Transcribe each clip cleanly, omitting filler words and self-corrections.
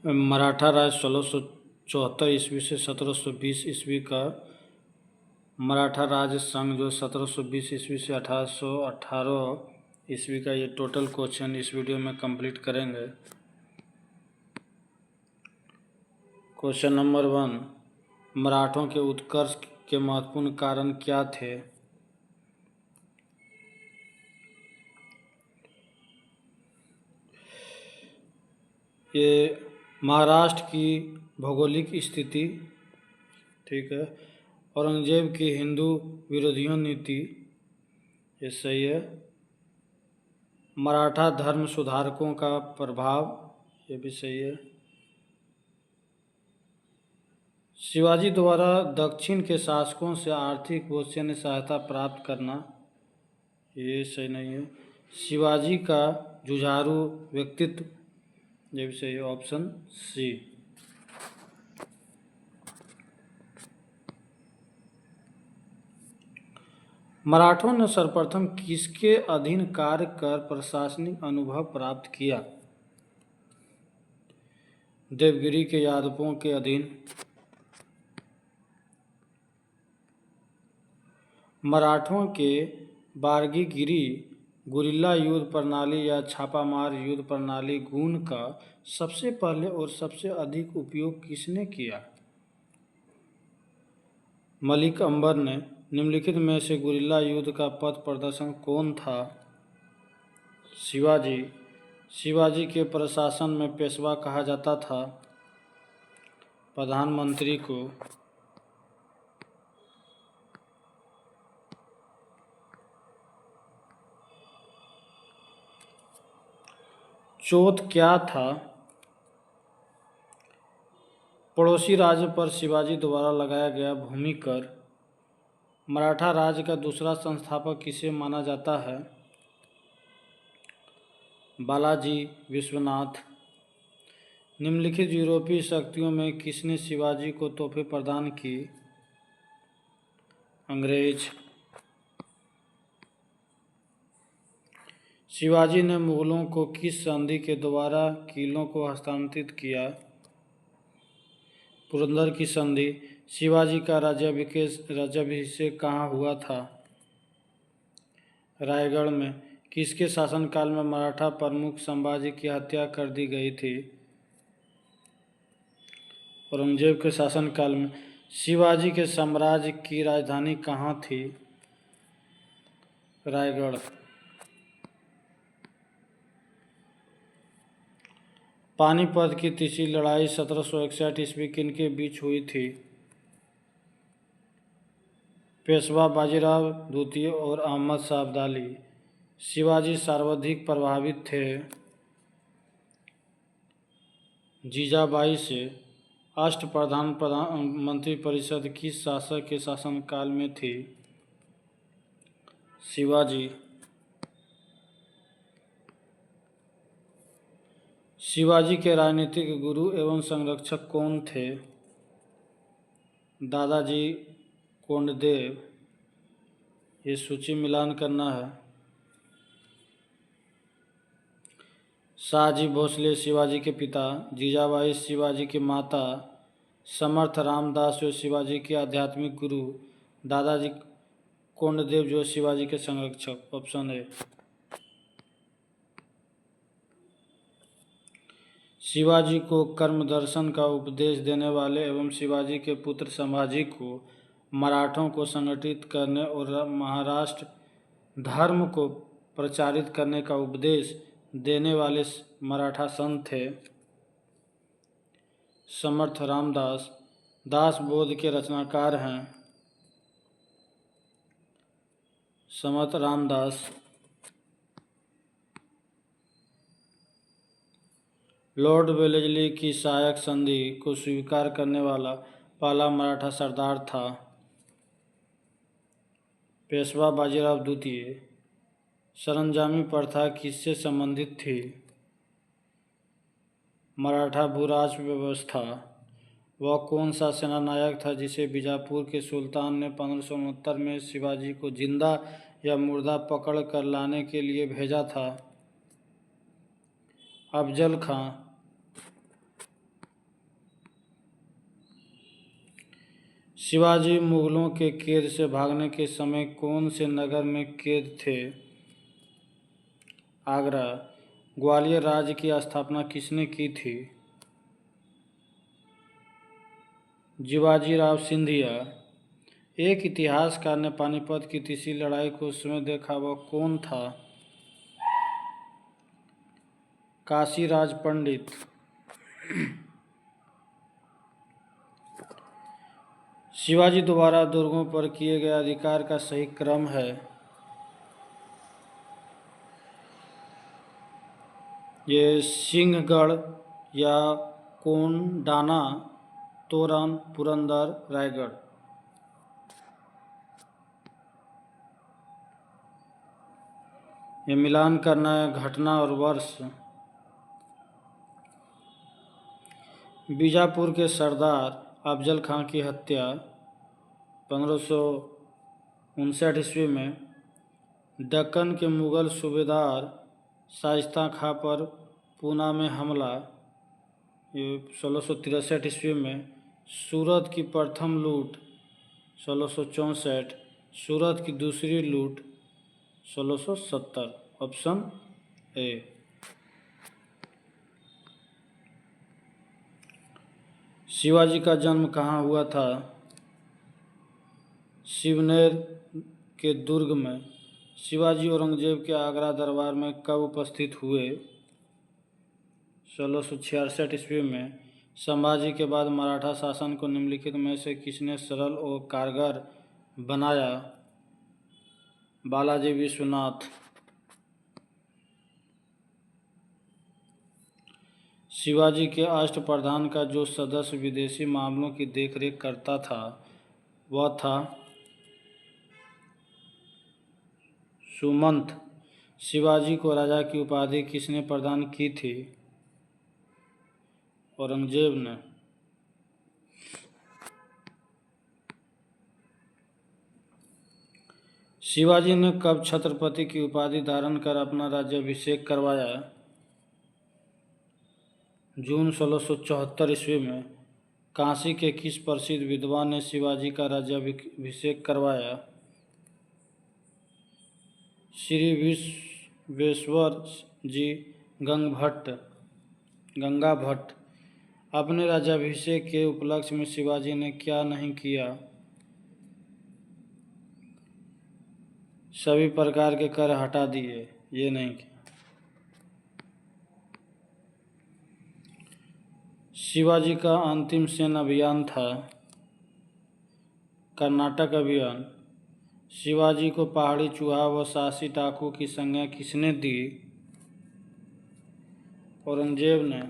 मराठा राज 1674 ईस्वी से 1720 ईस्वी का मराठा राज संघ जो 1720 ईस्वी से 1818 ईस्वी का, ये टोटल क्वेश्चन इस वीडियो में कंप्लीट करेंगे। क्वेश्चन नंबर 1, मराठों के उत्कर्ष के महत्वपूर्ण कारण क्या थे? ये महाराष्ट्र की भौगोलिक स्थिति, ठीक है। औरंगजेब की हिंदू विरोधियों नीति, ये सही है। मराठा धर्म सुधारकों का प्रभाव, ये भी सही है। शिवाजी द्वारा दक्षिण के शासकों से आर्थिक व सैन्य सहायता प्राप्त करना, ये सही नहीं है। शिवाजी का जुझारू व्यक्तित्व, ये भी सही है, ऑप्शन सी। मराठों ने सर्वप्रथम किसके अधीन कार्य कर प्रशासनिक अनुभव प्राप्त किया? देवगिरी के यादवों के अधीन। मराठों के बारगीगिरी गुरिल्ला युद्ध प्रणाली या छापामार युद्ध प्रणाली गून का सबसे पहले और सबसे अधिक उपयोग किसने किया? मलिक अंबर ने। निम्नलिखित में से गुरिल्ला युद्ध का पथ प्रदर्शन कौन था? शिवाजी। शिवाजी के प्रशासन में पेशवा कहा जाता था प्रधानमंत्री को। चौथ क्या था? पड़ोसी राज्य पर शिवाजी द्वारा लगाया गया भूमि कर। मराठा राज्य का दूसरा संस्थापक किसे माना जाता है? बालाजी विश्वनाथ। निम्नलिखित यूरोपीय शक्तियों में किसने शिवाजी को तोहफे प्रदान की? अंग्रेज। शिवाजी ने मुगलों को किस संधि के द्वारा किलों को हस्तांतरित किया? पुरंदर की संधि। शिवाजी का राज्याभिषेक कहाँ हुआ था? रायगढ़ में। किसके शासनकाल में मराठा प्रमुख संभाजी की हत्या कर दी गई थी? औरंगजेब के शासनकाल में। शिवाजी के साम्राज्य की राजधानी कहाँ थी? रायगढ़। पानीपत की तीसरी लड़ाई 1761 ईस्वी किनके बीच हुई थी? पेशवा बाजीराव द्वितीय और अहमद शाह अब्दाली। शिवाजी सर्वाधिक प्रभावित थे जीजाबाई से। अष्टप्रधान मंत्रिपरिषद किस शासक के शासनकाल में थी? शिवाजी। शिवाजी के राजनीतिक गुरु एवं संरक्षक कौन थे? दादाजी कोंडदेव। ये सूची मिलान करना है। शाहजी भोसले शिवाजी के पिता। जीजाबाई शिवाजी की माता। समर्थ रामदास जो शिवाजी के आध्यात्मिक गुरु। दादाजी कोंडदेव जो शिवाजी के संरक्षक। Option A. शिवाजी को कर्म दर्शन का उपदेश देने वाले एवं शिवाजी के पुत्र संभाजी को मराठों को संगठित करने और महाराष्ट्र धर्म को प्रचारित करने का उपदेश देने वाले मराठा संत थे समर्थ रामदास। दासबोध के रचनाकार हैं समर्थ रामदास। लॉर्ड वेलेस्ली की सहायक संधि को स्वीकार करने वाला पहला मराठा सरदार था पेशवा बाजीराव द्वितीय। सरंजामी प्रथा किससे संबंधित थी? मराठा भूराज व्यवस्था। वह कौन सा सेनानायक था जिसे बीजापुर के सुल्तान ने 1569 में शिवाजी को जिंदा या मुर्दा पकड़ कर लाने के लिए भेजा था? अफजल खां। शिवाजी मुगलों के कैद से भागने के समय कौन से नगर में कैद थे? आगरा। ग्वालियर राज्य की स्थापना किसने की थी? शिवाजीराव सिंधिया। एक इतिहासकार ने पानीपत की तीसरी लड़ाई को स्वयं देखा, वह कौन था? काशीराज पंडित। शिवाजी द्वारा दुर्गों पर किए गए अधिकार का सही क्रम है? ये सिंहगढ़ या कोंडाना, तोरण, पुरंदर, रायगढ़। ये मिलान करना है घटना और वर्ष। बीजापुर के सरदार अफजल खां की हत्या 1559 ईस्वी में। दक्कन के मुगल सूबेदार शाइस्ता खां पर पूना में हमला, ये 1663 ईस्वी में। सूरत की प्रथम लूट 1664, सूरत की दूसरी लूट 1670। Option A. शिवाजी का जन्म कहाँ हुआ था? शिवनेर के दुर्ग में। शिवाजी औरंगजेब के आगरा दरबार में कब उपस्थित हुए? 1666 ईस्वी में। संभाजी के बाद मराठा शासन को निम्नलिखित में से किसने सरल और कारगर बनाया? बालाजी विश्वनाथ। शिवाजी के अष्टप्रधान का जो सदस्य विदेशी मामलों की देखरेख करता था, वह था सुमंत। शिवाजी को राजा की उपाधि किसने प्रदान की थी? औरंगजेब ने। शिवाजी ने कब छत्रपति की उपाधि धारण कर अपना राज्याभिषेक करवाया? जून 1674 ईस्वी में। काशी के किस प्रसिद्ध विद्वान ने शिवाजी का राज्याभिषेक करवाया? श्री विश्वेश्वर जी गंगा भट्ट। अपने राज्याभिषेक के उपलक्ष्य में शिवाजी ने क्या नहीं किया? सभी प्रकार के कर हटा दिए, ये नहीं किया। शिवाजी का अंतिम सैन्य अभियान था कर्नाटक अभियान। शिवाजी को पहाड़ी चूहा व सासी टाकू की संज्ञा किसने दी? औरंगजेब ने।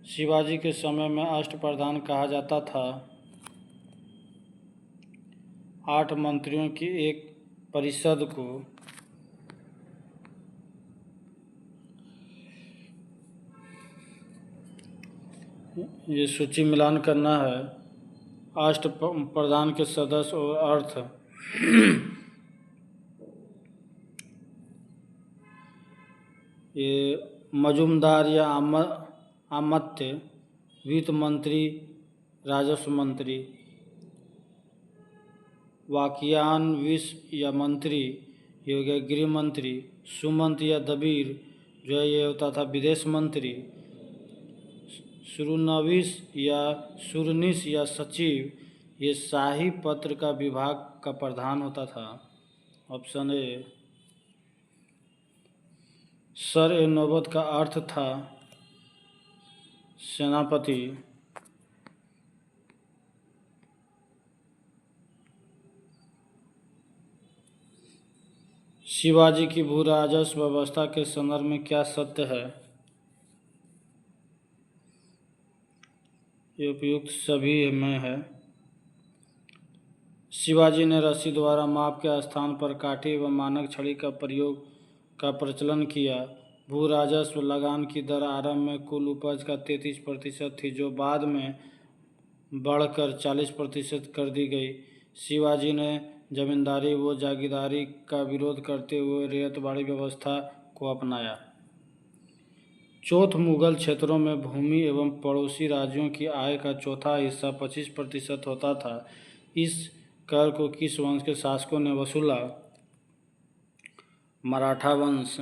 शिवाजी के समय में अष्टप्रधान कहा जाता था 8 मंत्रियों की एक परिषद को। ये सूची मिलान करना है अष्टप्रधान के सदस्य और अर्थ। ये मजूमदार या आमत्य, वित्त मंत्री, राजस्व मंत्री। वाकियान विश्व या मंत्री, ये हो गया गृह मंत्री। सुमंत या दबीर जो है ये होता था विदेश मंत्री। सुरनविस या सुरनिस या सचिव, ये शाही पत्र का विभाग का प्रधान होता था। Option A. सर ए नौबत का अर्थ था सेनापति। शिवाजी की भू राजस्व व्यवस्था के संदर्भ में क्या सत्य है? ये उपयुक्त सभी में है। शिवाजी ने रस्सी द्वारा माप के स्थान पर काठी व मानक छड़ी का प्रयोग का प्रचलन किया। भू राजस्व लगान की दर आरंभ में कुल उपज का 33% थी, जो बाद में बढ़कर 40% कर दी गई। शिवाजी ने जमींदारी व जागीरदारी का विरोध करते हुए रैयतवाड़ी व्यवस्था को अपनाया। चौथ मुगल क्षेत्रों में भूमि एवं पड़ोसी राज्यों की आय का चौथा हिस्सा 25% होता था। इस कर को किस वंश के शासकों ने वसूला? मराठा वंश।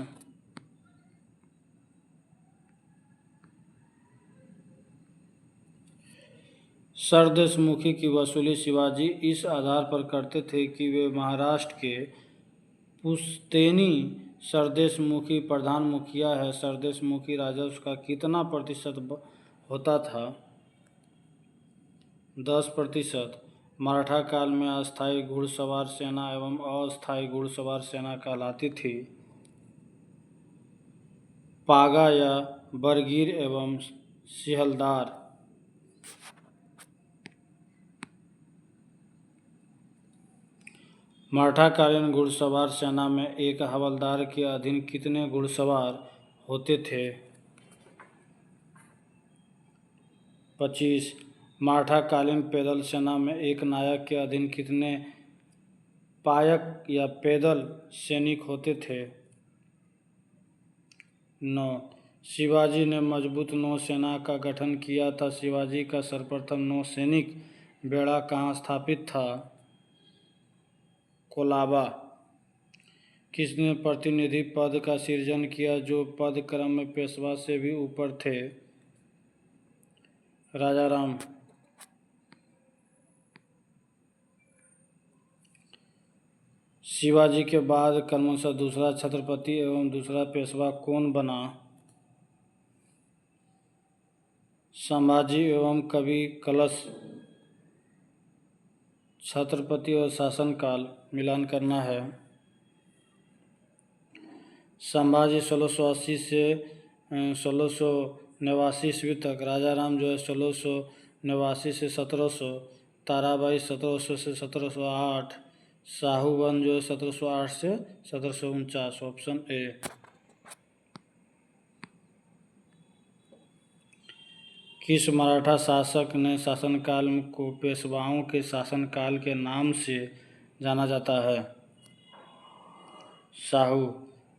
सरदेशमुखी की वसूली शिवाजी इस आधार पर करते थे कि वे महाराष्ट्र के पुश्तैनी सरदेशमुखी प्रधान मुखिया है। सरदेशमुखी राजस्व का कितना प्रतिशत होता था? 10%। मराठा काल में अस्थायी घुड़सवार सेना एवं अस्थायी घुड़सवार सेना कहलाती थी। पागा या बरगीर एवं सिहलदार। मराठाकालीन घुड़सवार सेना में एक हवलदार के अधीन कितने घुड़सवार होते थे? 25। मराठाकालीन पैदल सेना में एक नायक के अधीन कितने पायक या पैदल सैनिक होते थे? 9। शिवाजी ने मजबूत नौसेना का गठन किया था। शिवाजी का सर्वप्रथम नौसैनिक बेड़ा कहाँ स्थापित था? कोलाबा। किसने प्रतिनिधि पद का सृजन किया जो पद क्रम में पेशवा से भी ऊपर थे? राजाराम। शिवाजी के बाद क्रमशः दूसरा छत्रपति एवं दूसरा पेशवा कौन बना? संभाजी एवं कवि कलश। छत्रपति और शासनकाल मिलान करना है। संभाजी 1680 से 1689 ईस्वी तक। राजाराम जो है 1689 से 1700। ताराबाई 1700 से 1708। शाहूवन जो है 1708 से 1749। Option A. किस मराठा शासक ने शासनकाल को पेशवाओं के शासनकाल के नाम से जाना जाता है? शाहू।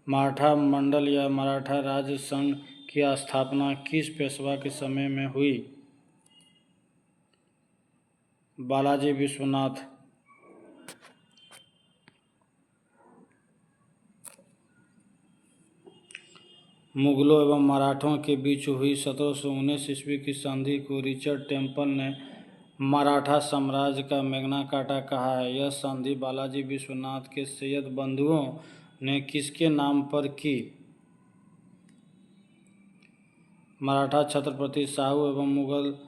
मराठा मंडल या मराठा राज्य संघ की स्थापना किस पेशवा के समय में हुई? बालाजी विश्वनाथ। मुगलों एवं मराठों के बीच हुई 1719 ईस्वी की संधि को रिचर्ड टेम्पल ने मराठा साम्राज्य का मैग्ना कार्टा कहा है। यह संधि बालाजी विश्वनाथ के सैयद बंधुओं ने किसके नाम पर की? मराठा छत्रपति शाहू एवं मुगल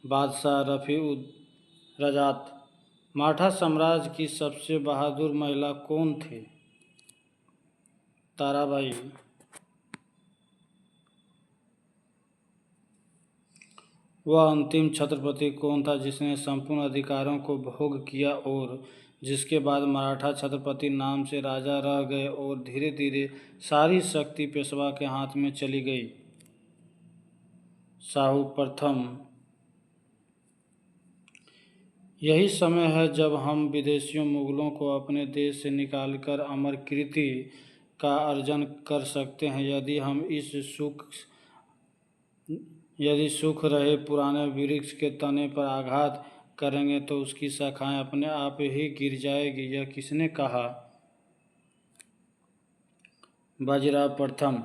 बादशाह रफी-उद-रजात। मराठा साम्राज्य की सबसे बहादुर महिला कौन थी? ताराबाई। वह अंतिम छत्रपति कौन था जिसने संपूर्ण अधिकारों को भोग किया और जिसके बाद मराठा छत्रपति नाम से राजा रह गए और धीरे धीरे सारी शक्ति पेशवा के हाथ में चली गई? शाहू प्रथम। यही समय है जब हम विदेशियों मुगलों को अपने देश से निकालकर अमर कीर्ति का अर्जन कर सकते हैं। यदि सूख रहे पुराने वृक्ष के तने पर आघात करेंगे तो उसकी शाखाएं अपने आप ही गिर जाएगी। यह किसने कहा? बाजीराव प्रथम।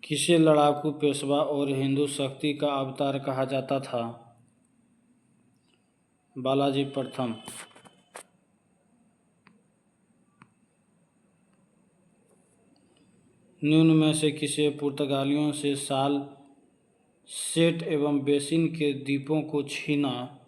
किसे लड़ाकू पेशवा और हिंदू शक्ति का अवतार कहा जाता था? बालाजी प्रथम। निम्न में से किसे पुर्तगालियों से साल, सेट एवं बेसिन के द्वीपों को छीना?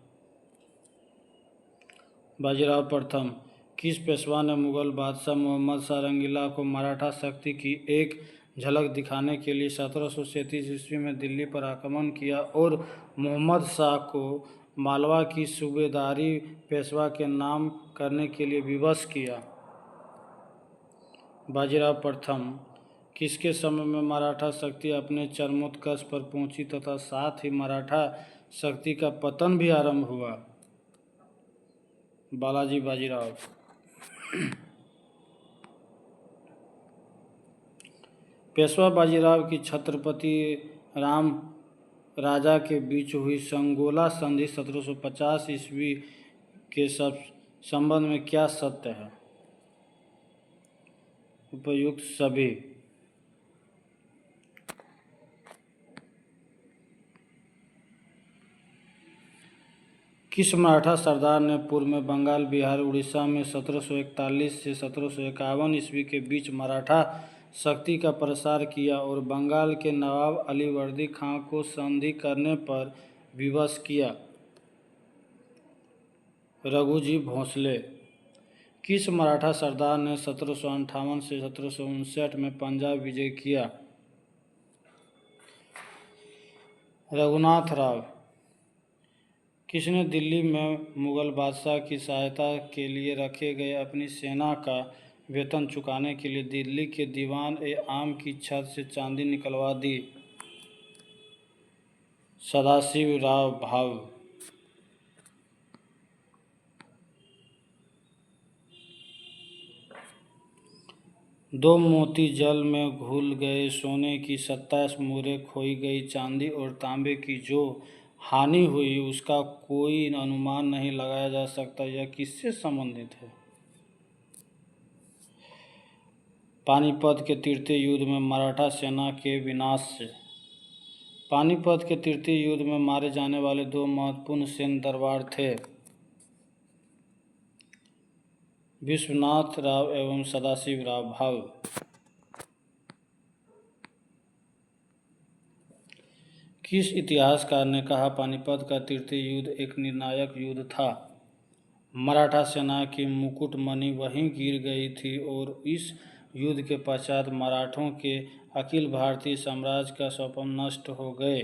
बाजीराव प्रथम। किस पेशवा ने मुगल बादशाह मोहम्मद शाह रंगीला को मराठा शक्ति की एक झलक दिखाने के लिए 1737 ईस्वी में दिल्ली पर आक्रमण किया और मोहम्मद शाह को मालवा की सूबेदारी पेशवा के नाम करने के लिए विवश किया? बाजीराव प्रथम। किसके समय में मराठा शक्ति अपने चरमोत्कर्ष पर पहुंची तथा साथ ही मराठा शक्ति का पतन भी आरंभ हुआ? बालाजी बाजीराव। पेशवा बाजीराव की छत्रपति राम राजा के बीच हुई संगोला संधि 1750 ईस्वी के संबंध में क्या सत्य है? उपयुक्त सभी। किस मराठा सरदार ने पूर्व में बंगाल, बिहार, उड़ीसा में 1741 से 1751 ईस्वी के बीच मराठा शक्ति का प्रसार किया और बंगाल के नवाब अलीवर्दी खां को संधि करने पर विवश किया? रघुजी भोंसले। किस मराठा सरदार ने 1758 से 1759 में पंजाब विजय किया? रघुनाथ राव। किसने दिल्ली में मुगल बादशाह की सहायता के लिए रखे गए अपनी सेना का वेतन चुकाने के लिए दिल्ली के दीवान ए आम की छत से चांदी निकलवा दी? सदाशिव राव भाऊ। दो मोती जल में घुल गए, सोने की 27 मुहरें खोई गई, चांदी और तांबे की जो हानि हुई उसका कोई अनुमान नहीं लगाया जा सकता। यह किससे संबंधित है? पानीपत के तृतीय युद्ध में मराठा सेना के विनाश से। पानीपत के तृतीय युद्ध में मारे जाने वाले दो महत्वपूर्ण सैन्य दरबार थे, विश्वनाथ राव एवं सदाशिव राव भाऊ। किस इतिहासकार ने कहा पानीपत का तृतीय युद्ध एक निर्णायक युद्ध था? मराठा सेना की मुकुटमणि वहीं गिर गई थी और इस युद्ध के पश्चात मराठों के अखिल भारतीय साम्राज्य का स्वप्न नष्ट हो गए।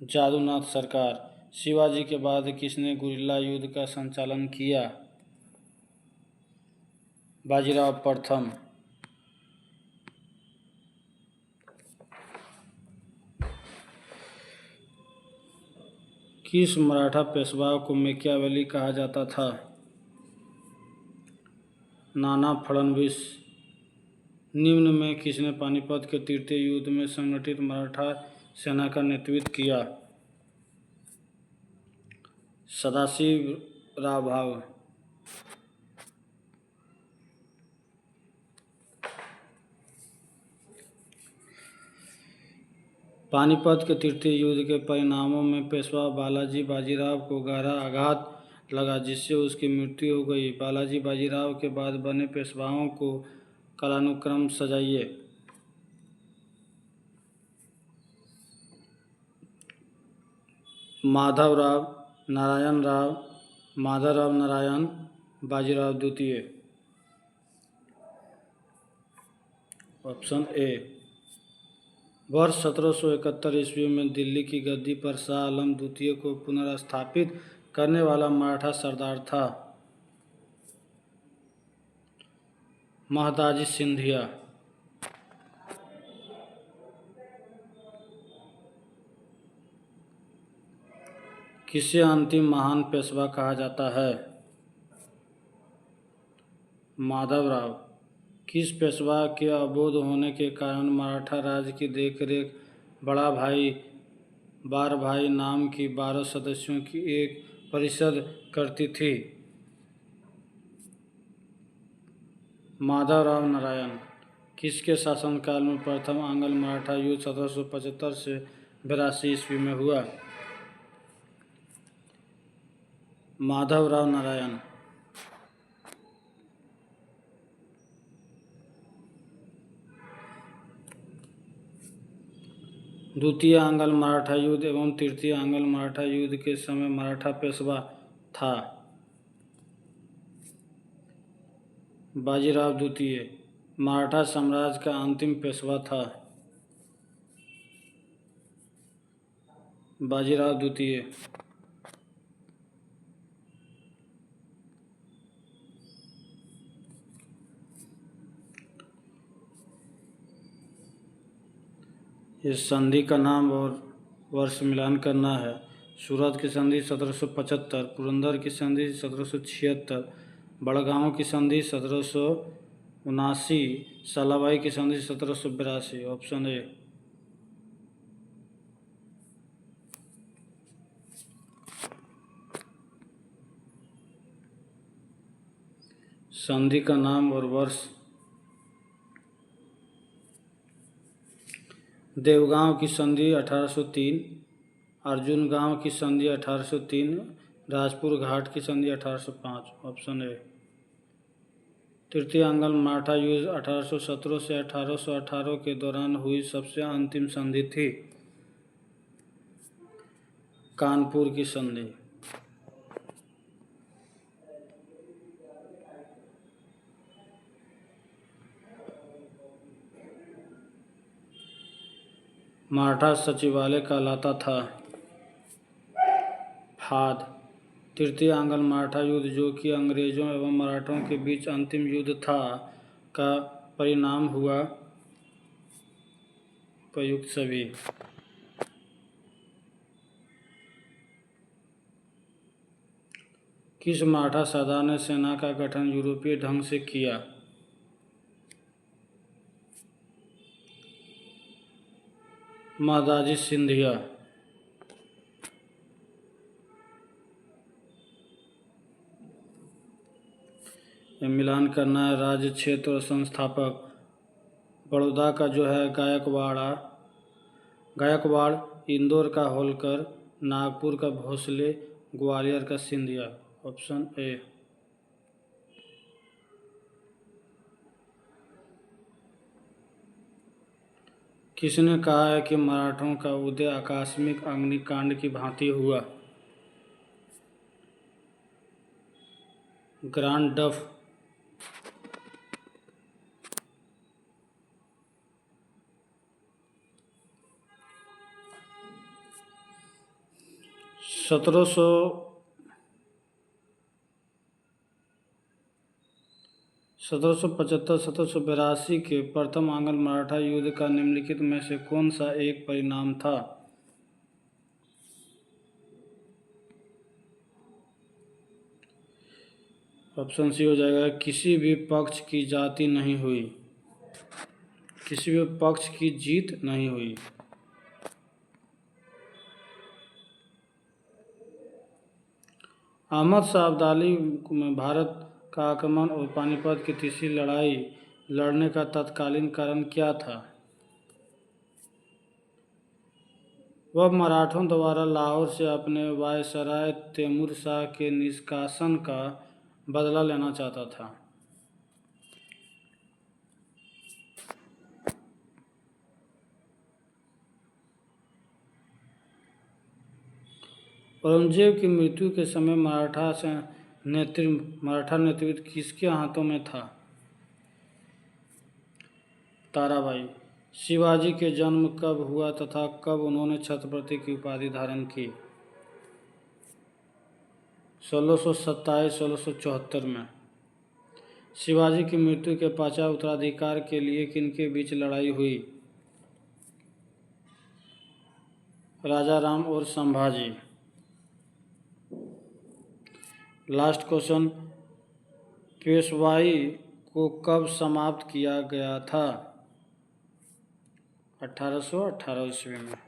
जादूनाथ सरकार। शिवाजी के बाद किसने गुरिल्ला युद्ध का संचालन किया? बाजीराव प्रथम। किस मराठा पेशवा को मैकियावेली कहा जाता था? नाना फडणवीस। निम्न में किसने पानीपत के तृतीय युद्ध में संगठित मराठा सेना का नेतृत्व किया? सदाशिव राव भाऊ। पानीपत के तृतीय युद्ध के परिणामों में पेशवा बालाजी बाजीराव को गहरा आघात लगा, जिससे उसकी मृत्यु हो गई। बालाजी बाजीराव के बाद बने पेशवाओं को कालानुक्रम सजाइए। माधवराव नारायण राव, माधवराव नारायण, बाजीराव द्वितीय। Option A. वर्ष 1771 ईस्वी में दिल्ली की गद्दी पर शाह आलम द्वितीय को पुनर्स्थापित करने वाला मराठा सरदार था? महदाजी सिंधिया। किसे अंतिम महान पेशवा कहा जाता है? माधवराव। किस पेशवा के अबोध होने के कारण मराठा राज्य की देखरेख बड़ा भाई बार भाई नाम की 12 सदस्यों की एक परिषद करती थी? माधवराव नारायण। किसके शासनकाल में प्रथम आंग्ल मराठा युद्ध 1775 से 82 ईस्वी में हुआ? माधवराव नारायण। द्वितीय आंग्ल मराठा युद्ध एवं तृतीय आंग्ल मराठा युद्ध के समय मराठा पेशवा था? बाजीराव द्वितीय। मराठा साम्राज्य का अंतिम पेशवा था? बाजीराव द्वितीय। इस संधि का नाम और वर्ष मिलान करना है। सूरत की संधि 1775, पुरंदर की संधि 1776, बड़गांव की संधि 1782, 79। सालाबाई की संधि 1782। Option A. संधि का नाम और वर्ष। देवगांव की संधि 1803, अर्जुन गांव की संधि 1803, राजपुर घाट की संधि 1805। Option A. तृतीय आंग्ल मराठा युद्ध 1817 से 1818 के दौरान हुई सबसे अंतिम संधि थी। कानपुर की संधि। मराठा सचिवालय कहलाता था। फाद। तृतीय आंग्ल मराठा युद्ध, जो कि अंग्रेजों एवं मराठों के बीच अंतिम युद्ध था, का परिणाम हुआ। उपयुक्त सभी। किस मराठा सरदार ने सेना का गठन यूरोपीय ढंग से किया? महादाजी सिंधिया। मिलान करना है। राज्य, क्षेत्र और संस्थापक। बड़ौदा का जो है गायकवाड़, इंदौर का होलकर, नागपुर का भोसले, ग्वालियर का सिंधिया। Option A. किसने कहा है कि मराठों का उदय आकस्मिक अग्निकांड की भांति हुआ? ग्रांड डफ। सत्रह सौ 1782 के प्रथम आंग्ल मराठा युद्ध का निम्नलिखित में से कौन सा एक परिणाम था? ऑप्शन सी हो जाएगा। किसी भी पक्ष की जाति नहीं हुई, किसी भी पक्ष की जीत नहीं हुई। अहमद शाह अब्दाली में भारत का आक्रमण और पानीपत की तीसरी लड़ाई लड़ने का तत्कालीन कारण क्या था? वह मराठों द्वारा लाहौर से अपने वायसराय तैमूर शाह के निष्कासन का बदला लेना चाहता था। औरंगजेब की मृत्यु के समय मराठा नेतृत्व किसके हाथों में था? ताराबाई। शिवाजी के जन्म कब हुआ तथा कब उन्होंने छत्रपति की उपाधि धारण की? 1627-1674 में। शिवाजी की मृत्यु के पश्चात उत्तराधिकार के लिए किनके बीच लड़ाई हुई? राजा राम और संभाजी। Last question. पेशवाई को कब समाप्त किया गया था? 1818 ईस्वी में।